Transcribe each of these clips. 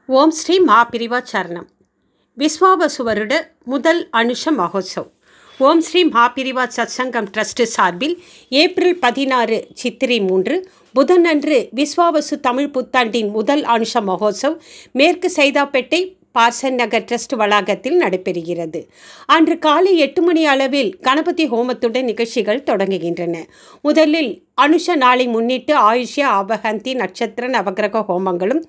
ஓம் ஸ்ரீ மகாபிரிவா சரணம். விஸ்வாவசு வருட முதல் அனுஷ மகோத்சவ். ஓம் ஸ்ரீ மகாபிரிவா சத்சங்கம் ட்ரஸ்ட் சார்பில் ஏப்ரல் 16 சித்திரை 3 புதன் அன்று விஸ்வாவசு தமிழ் புத்தாண்டின் முதல் அனுஷ மகோத்சவ் மேற்கு சைதாப்பேட்டை பார்சன் நகர் ட்ரஸ்ட் வளாகத்தில் நடைபெறுகிறது. அன்று காலை 8 மணி அளவில் கணபதி ஹோமத்துடன் நிகழ்ச்சிகள் தொடங்குகின்றன. முதலில் அனுஷ நாளை முன்னிட்டு ஆயுஷ்ய ஆபகந்தி நட்சத்திர நவகிரக ஹோமங்களும்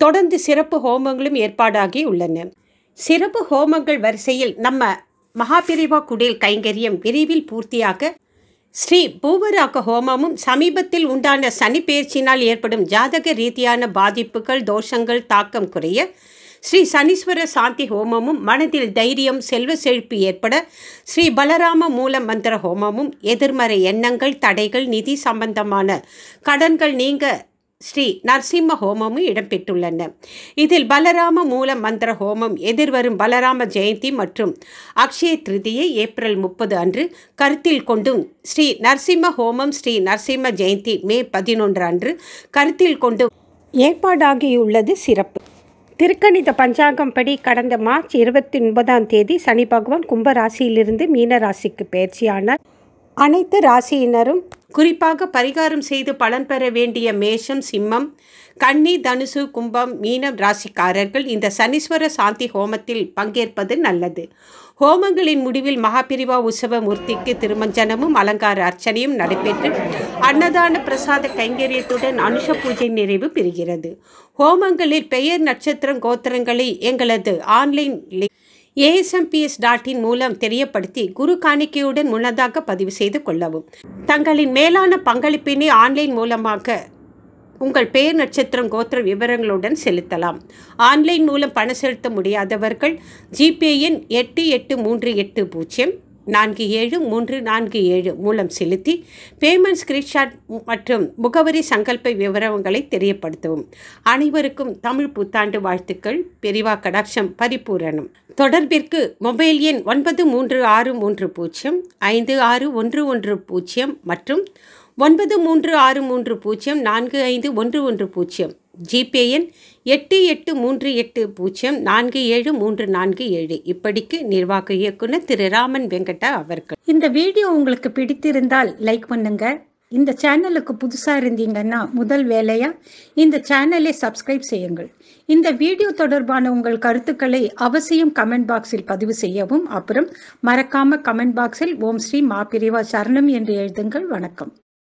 தொடர்ந்து சிறப்பு ஹோமங்களும் ஏற்பாடாகி உள்ளன. சிறப்பு ஹோமங்கள் வரிசையில் நம்ம மகாபிரிவா குடில் கைங்கரியம் விரைவில் பூர்த்தியாக ஸ்ரீ பூவராக ஹோமமும் சமீபத்தில் உண்டான சனி பெயர்ச்சினால் ஏற்படும் ஜாதக ரீதியான பாதிப்புகள் தோஷங்கள் தாக்கம் குறைய ஸ்ரீ சனீஸ்வர சாந்தி ஹோமமும் மனதில் தைரியம் செல்வ செழிப்பு ஏற்பட ஸ்ரீ பலராம மூல மந்திர ஹோமமும் எதிர்மறை எண்ணங்கள் தடைகள் நிதி சம்பந்தமான கடன்கள் நீங்க ஸ்ரீ நரசிம்ம ஹோமமும் இடம்பெற்றுள்ளன. இதில் பலராம மூல மந்திர ஹோமம் எதிர்வரும் பலராம ஜெயந்தி மற்றும் அக்ஷய திருதியை ஏப்ரல் 30 அன்று கருத்தில் கொண்டும் ஸ்ரீ நரசிம்ம ஹோமம் ஸ்ரீ நரசிம்ம ஜெயந்தி மே 11 அன்று கருத்தில் கொண்டும் ஏற்பாடாகியுள்ளது சிறப்பு. திருக்கணித பஞ்சாங்கம் படி கடந்த மார்ச் 29ஆம் தேதி சனி பகவான் கும்பராசியிலிருந்து மீன ராசிக்கு பயிற்சியானார். அனைத்து ராசியினரும் குறிப்பாக பரிகாரம் செய்து பலன் பெற வேண்டிய மேஷம் சிம்மம் கன்னி தனுசு கும்பம் மீனம் ராசிக்காரர்கள் இந்த சனீஸ்வர சாந்தி ஹோமத்தில் பங்கேற்பது நல்லது. ஹோமங்களின் முடிவில் மகாபிரிவா உற்சவ மூர்த்திக்கு திருமஞ்சனமும் அலங்கார அர்ச்சனையும் நடைபெற்று அன்னதான பிரசாத கைங்கரியத்துடன் அனுஷ பூஜை நிறைவு பெறுகிறது. ஹோமங்களில் பெயர் நட்சத்திரம் கோத்திரங்களை எங்களது ஆன்லைன் ASMPS.in மூலம் தெரியப்படுத்தி குரு காணிக்கையுடன் முன்னதாக பதிவு செய்து கொள்ளவும். தங்களின் மேலான பங்களிப்பினை ஆன்லைன் மூலமாக உங்கள் பெயர் நட்சத்திரம் கோத்திர விவரங்களுடன் செலுத்தலாம். ஆன்லைன் மூலம் பணம் செலுத்த முடியாதவர்கள் ஜிபே எண் 8838047347 மூலம் செலுத்தி பேமெண்ட் ஸ்கிரீன்ஷாட் மற்றும் முகவரி சங்கல்ப விவரங்களை தெரியப்படுத்தவும். அனைவருக்கும் தமிழ் புத்தாண்டு வாழ்த்துக்கள். பெரிவா கடாட்சம் பரிபூரணம். தொடர்பிற்கு மொபைல் எண் 9360561110 மற்றும் 9363045110. ஜிபே எண் 8838047347. இப்படிக்கு நிர்வாக இயக்குனர் திரு ராமன் வெங்கடா அவர்கள். இந்த வீடியோ உங்களுக்கு பிடித்திருந்தால் லைக் பண்ணுங்க. இந்த சேனலுக்கு புதுசாக இருந்தீங்கன்னா முதல் வேலையாக இந்த சேனலை சப்ஸ்கிரைப் செய்யுங்கள். இந்த வீடியோ தொடர்பான உங்கள் கருத்துக்களை அவசியம் கமெண்ட் பாக்ஸில் பதிவு செய்யவும். அப்புறம் மறக்காம கமெண்ட் பாக்ஸில் ஓம் ஸ்ரீ மகாபிரிவா சரணம் என்று எழுதுங்கள். வணக்கம்.